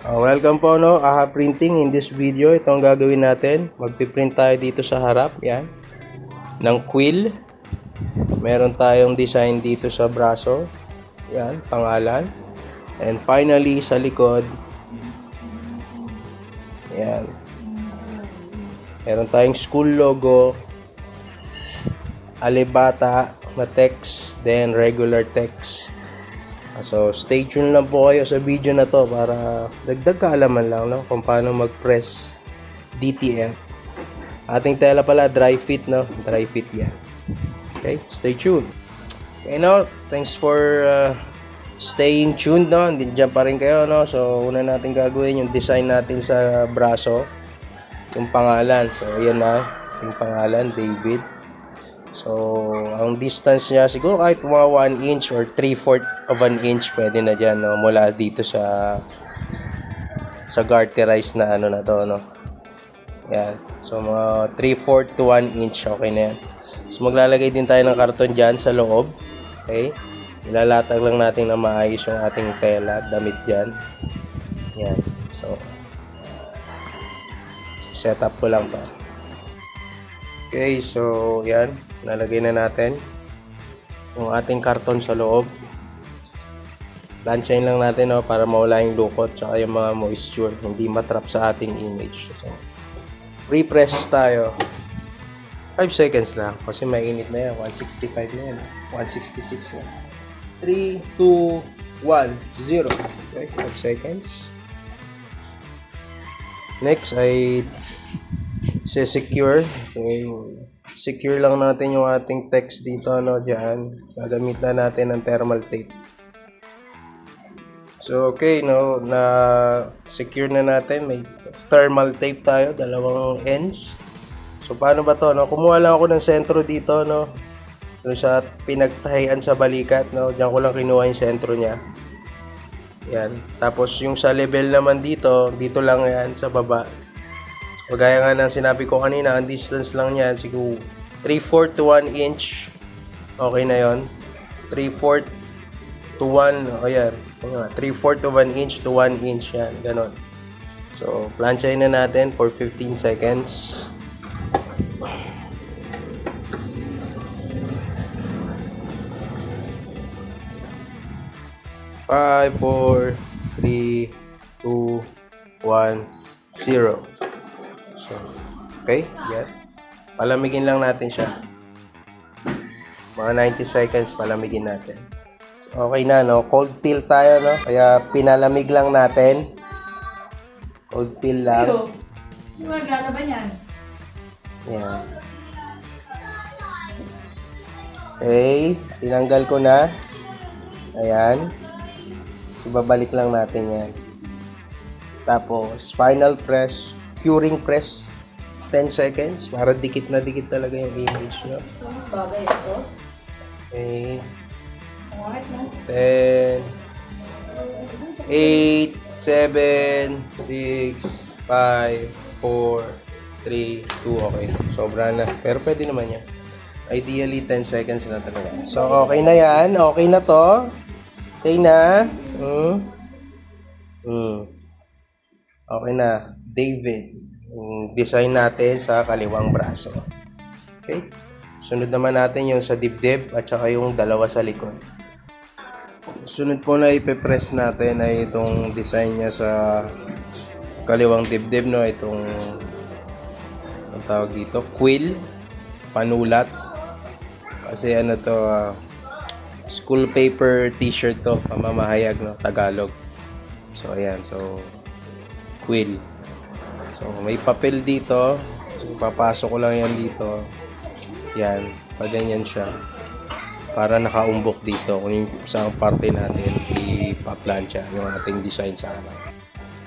Welcome po no, AHA Printing. In this video, ito ang gagawin natin. Magpiprint tayo dito sa harap, yan, ng quill. Meron tayong design dito sa braso, yan, pangalan. And finally, sa likod, yan, meron tayong school logo, alibata na text, then regular text. So, stay tuned lang po kayo sa video na to para dagdag kaalaman lang no, kung paano mag-press DTF. Ating tela pala, dry fit, no? Dry fit yan. Okay, stay tuned. Okay, no? Thanks for staying tuned, no? Diyan pa rin kayo, no? So, una natin gagawin yung design natin sa braso. Yung pangalan. So, yan na. Yung pangalan, David. So, ang distance niya, siguro kahit mga 1 inch or 3/4 of an inch, pwede na dyan, no? Mula dito sa garterized na ano na to, no? Yan. So, mga 3/4 to 1 inch, okay na yan. So, maglalagay din tayo ng karton dyan sa loob. Okay? Ilalatag lang natin na maayos yung ating tela, damit dyan. Yan. So, set up ko lang pa. Okay, so yan, nalagay na natin yung ating karton sa loob. Lansyahin lang natin, no, para mawala yung lukot tsaka yung mga moisture, hindi matrap sa ating image. So, pre-press tayo. 5 seconds lang kasi mainit na yan. 165 na yan. 166 na. 3, 2, 1, 0. Okay, 5 seconds. Next ay secure. Okay. Secure lang natin yung ating text dito, ano, dyan. Gagamitan natin ng thermal tape. So, okay, no, na secure na natin. May thermal tape tayo, dalawang ends. So, paano ba to, no? Kumuha lang ako ng sentro dito, no, doon sa pinagtahian sa balikat, no. Diyan ko lang kinuha yung sentro niya. Yan. Tapos, yung sa level naman dito lang yan, sa baba. Kagaya nga ng sinabi ko kanina, ang distance lang yan, siguro 3/4 to 1 inch. Okay na yon. 3/4 to 1, o yan. 3/4 to 1 inch to 1 inch yan, ganon. So, planchahin na natin for 15 seconds. Five, 4, 3, 2, 1, 0. So, okay, yan. Palamigin lang natin siya. Mga 90 seconds, palamigin natin. So, okay na, no? Cold fill tayo, no? Kaya pinalamig lang natin. Cold fill lang. Gumagana ba yan? Yan. Okay, tinanggal ko na. Ayan. So, babalik lang natin yan. Tapos, final press, curing press, 10 seconds, para dikit na dikit talaga yung image nyo. Mas bagay ito. Okay. Alright na. 10, 8, 7, 6, 5, 4, 3, 2, okay. Sobra na. Pero pwede naman yan. Ideally, 10 seconds na talaga. So, okay na yan. Okay na to. Okay na. Okay na. David. Yung design natin sa kaliwang braso. Okay. Sunod naman natin yung sa dibdib at saka yung dalawa sa likod. Sunod po na ipe-press natin ay itong design niya sa kaliwang dibdib, no? Itong ang tawag dito, quill, panulat. Kasi ano to, school paper t-shirt to, pamamahayag, no? Tagalog. So ayan, so quill. So, may papel dito. So, papasok ko lang yan dito. Yan. Paganyan siya. Para nakaumbok dito. Kung yung isang parte natin, ipa-plancha yung ating design sa harap.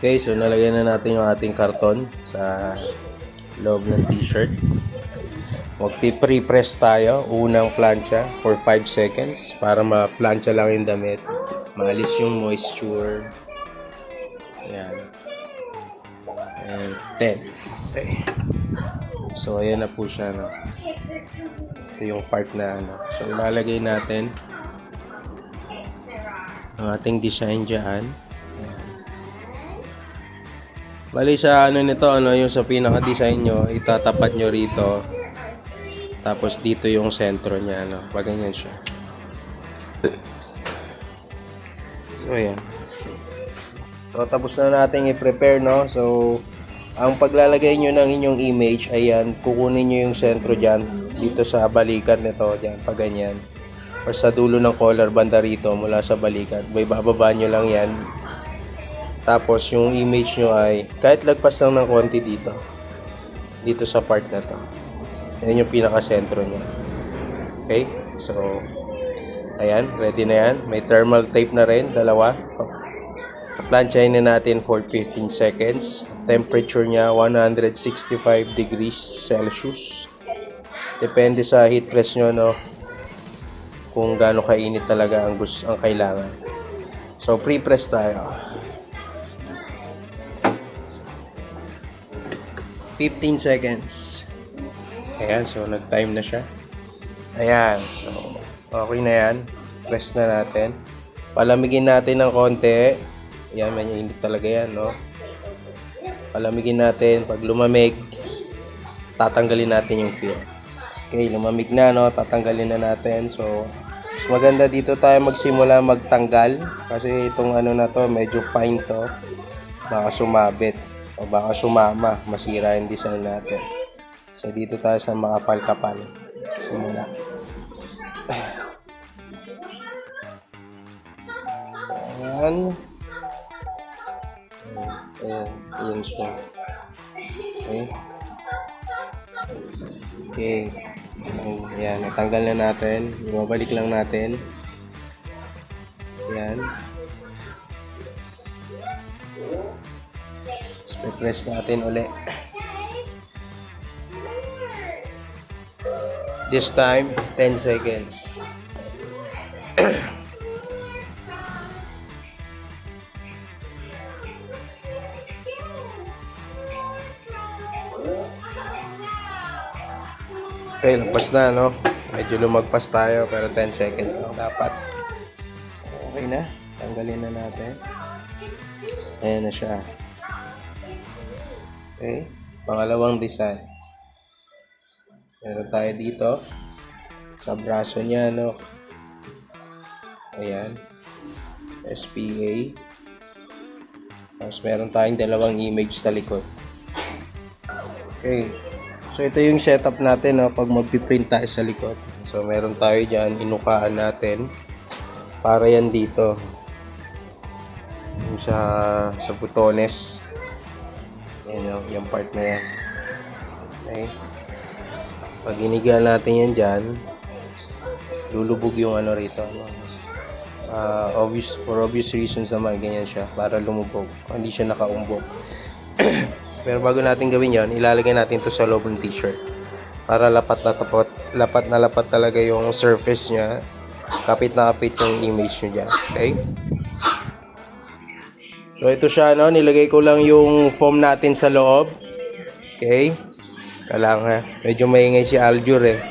Okay, so nalagyan na natin yung ating karton sa loob ng t-shirt. Magpi-pre-press tayo. Unang plancha for 5 seconds. Para ma-plancha lang yung damit. Maalis yung moisture. Yan. And 10. Okay. So, ayan na po siya, no? Ito yung part na, ano. So, ilalagay natin ang ating design dyan. Ayan. Bali sa ano nito, ano, yung sa pinaka-design nyo, itatapat nyo rito. Tapos dito yung sentro niya, ano, pag ganyan siya. So, ayan. So, tapos na natin i-prepare, no? So, ang paglalagay nyo ng inyong image, ayan, kukunin nyo yung sentro dyan, dito sa balikat nito, dyan, pag ganyan. Or sa dulo ng collar banda rito, mula sa balikat. May bababa nyo lang yan. Tapos, yung image nyo ay, kahit lagpas lang ng konti dito. Dito sa part na to. Yan yung pinaka-sentro niya. Okay? So, ayan, ready na yan. May thermal tape na rin, dalawa. Planchahin na natin for 15 seconds. Temperature niya 165 degrees Celsius. Depende sa heat press nyo, no? Kung gaano kainit talaga ang kailangan. So, pre-press tayo. 15 seconds. Ayan, so nag-time na siya. Ayan, so okay na yan. Press na natin. Palamigin natin ng konti. Ayan, may init talaga yan, no? Palamigin natin. Pag lumamig, tatanggalin natin yung film. Okay, lumamig na, no? Tatanggalin na natin. So, mas maganda dito tayo magsimula magtanggal. Kasi itong ano na to, medyo fine to. Baka sumabit. O baka sumama, masira yung design natin. So, dito tayo sa makapal-kapal. Simula. So, ayan. Ayan siya. Okay. Okay. Ayan, natanggal na natin. Ibabalik lang natin. Ayan. Press natin ulit. This time, 10 seconds. Okay, lampas na, no? Medyo lumagpas tayo, pero 10 seconds lang dapat. Okay na. Tanggalin na natin. Ayan na siya. Okay, pangalawang design. Meron tayo dito sa braso niya, no? Ayan. SPA. Tapos meron tayong dalawang image sa likod. Okay. So ito yung setup natin, no, pag magpiprint tayo sa likod. So meron tayo diyan, inukaan natin para yan dito. Yung sa butones. Yan yung part na yan. Okay. Pag iniga natin yan dyan, lulubog yung ano rito. For obvious reasons naman, ganyan siya. Para lumubog. Hindi siya nakaumbog. Pero bago natin gawin yan, ilalagay natin to sa loob ng t-shirt. Para lapat na lapat talaga yung surface niya. Kapit na kapit yung image nyo dyan. Okay? So ito siya, no? Nilagay ko lang yung foam natin sa loob. Okay? Kailangan, medyo maingay si Aljur eh.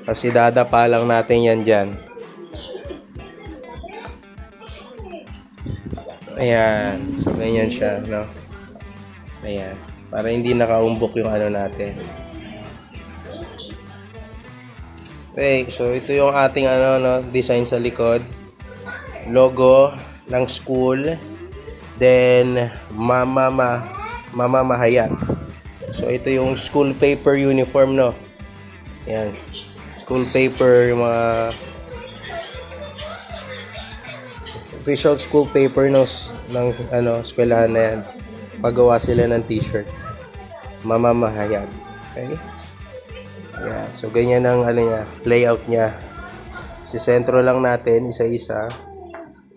Kasi dadapa lang natin yan dyan. Ayan. So ganyan siya, no? Ayan. Para hindi nakaumbok yung ano natin. Okay, so ito yung ating ano, no, design sa likod. Logo ng school, then mamamahayag. So ito yung school paper uniform, no. Yan, school paper, yung mga official school paper, no, ng ano, eskwelahan na yan. Pagawa sila ng t-shirt. Mamamahayag. Okay? Yan, so ganyan ang ano niya, layout niya. Si sentro lang natin isa-isa.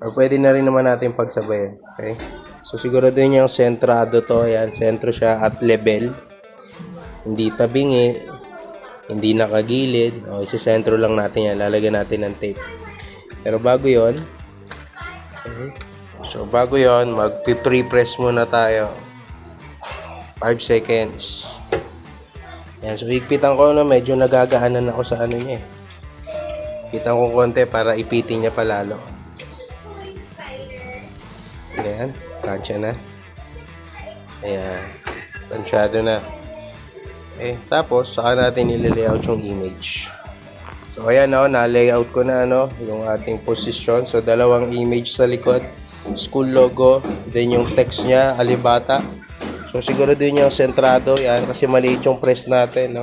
Or pwede na rin naman natin pagsabayan. Okay? So siguraduhin yung sentrado to. Ayan, sentro siya at level. Hindi tabingi. Hindi nakagilid. O, isisentro lang natin yan. Lalagyan natin ng tape. Pero bago yon, okay. So bago yon, mag-pre-press muna tayo. 5 seconds. Ayan, so higpitan ko na medyo nagagaanan ako sa ano niya eh. Higpitan ko konti para ipitin niya palalo. Ayan, kansya na. Ayan. Tansyado na. Tapos, saka natin nililayout yung image. So, ayan, na-layout ko na, yung ating position. So, dalawang image sa likod. School logo. Then, yung text niya, Alibata. So, siguro din yung sentrado. Yan, kasi maliit yung press natin,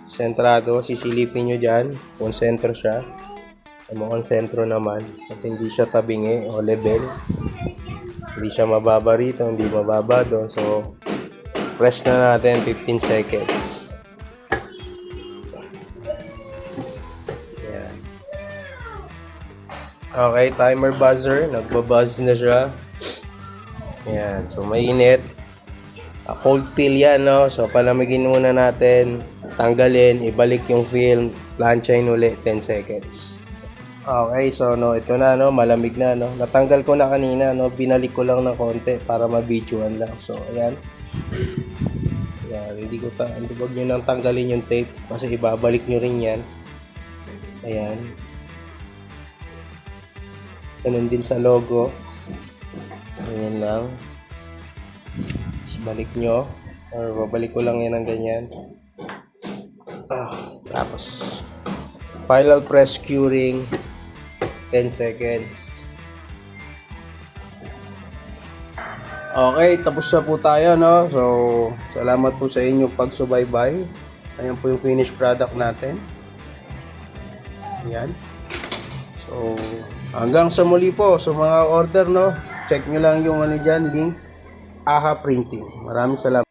Sentrado. Sisilipin nyo dyan. Kung sentro siya. Mukhang sentro naman. At hindi siya tabingi o level. Hindi siya mababa rito, hindi mababa doon. So, press na natin 15 seconds. Ayan. Okay, timer buzzer. Nagbabuzz na siya. Ayan, so mainit. Cold fill yan, So, palamigin muna natin. Tanggalin, ibalik yung film. Planchain uli, 10 seconds. Okay, so ito na, malamig na, Natanggal ko na kanina, binalik ko lang ng konti para ma-videoan lang. So, ayan. Ayan, hindi wag nyo nang tanggalin yung tape kasi ibabalik nyo rin yan. Ayan. Ganun din sa logo. Ayan lang. Tapos balik nyo. Or babalik ko lang yan ng ganyan. Tapos final press curing. 10 seconds. Okay, tapos na po tayo, So, salamat po sa inyong pagsubaybay. Ayan po yung finished product natin. Ayan. So, hanggang sa muli po, sa mga order, Check nyo lang yung dyan, link, AHA Printing. Maraming salamat.